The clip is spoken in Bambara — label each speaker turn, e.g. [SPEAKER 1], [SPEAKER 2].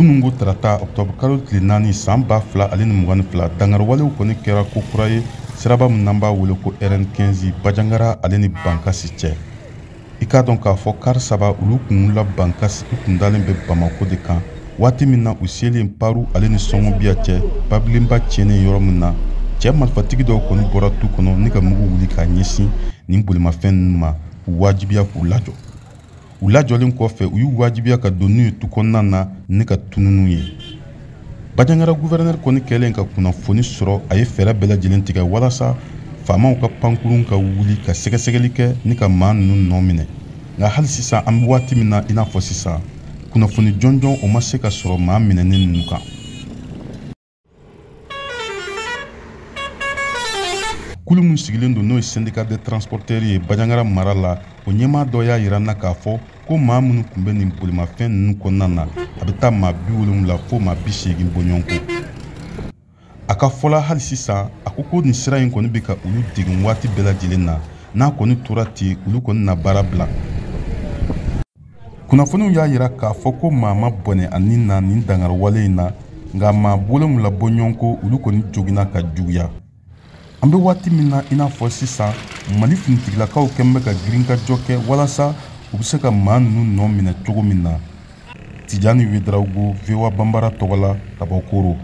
[SPEAKER 1] kunungo tarata octobre kalo tile 4 san 2022 dangarwalew kɔni kɛra ko kura ye siraba min n'an b'a wele ko RN15 Bajangara ale ni Bankasi cɛ. I k'a dɔn k'a fɔ kari saba olu kun la Bankasi kun dalen bɛ Bamako de kan waati min na u selen Paru ale ni Sɔngɔbiya cɛ babilenba tiɲɛnen yɔrɔ min na cɛ marifatigi dɔw kɔni bɔra tu kɔnɔ ni ka mugu wuli k'a ɲɛsin nin bolimafɛn ninnu ma k'u wajibiya k'u lajɔ. U lajɔlen kɔfɛ u y'u wajibiya ka don n'u ye tu kɔnɔna na ni ka tununu ye. Bajangara gouverneur kɔni kɛlen ka kunnafoni sɔrɔ a ye fɛɛrɛ bɛɛ lajɛlen tigɛ walasa faamaw ka pankurun ka wuli ka sɛgɛsɛgɛli kɛ ni ka maa ninnu nɔ minɛ. Nka hali sisan an bɛ waati min na i n'a fɔ sisan kunnafoni jɔnjɔn o ma se ka sɔrɔ maa minɛnen ninnu kan. Kulu min sigilen don n'o ye syndicat des transporteurs ye Bajangara mara la o ɲɛmaa dɔ y'a yira n na k'a fɔ ko maa minnu tun bɛ nin bolimafɛn ninnu kɔnɔna na a bɛ taa maa 70 fo maa 80 bɔɲɔgɔn kɔ. A ka fɔla hali sisan a ko nin sira in kɔni bɛ ka olu degen waati bɛɛ lajɛlen na n'a kɔni tora ten olu kɔni na baara bila. Kunnafoniw y'a yira k'a fɔ ko maa ma bɔnɛ ani na nin dangarwale in na nka maa 70 bɔɲɔgɔn kɔ olu kɔni joginna ka juguya. An bɛ waati min na i n'a fɔ sisan Mali finitigilakaw kɛn bɛ ka girin ka jɔ kɛ walasa u bɛ se ka maa ninnu nɔ minɛ cogo min na. Tijani Wederawogo, VOA Bambara tɔgɔ la, ka bɔ Koro.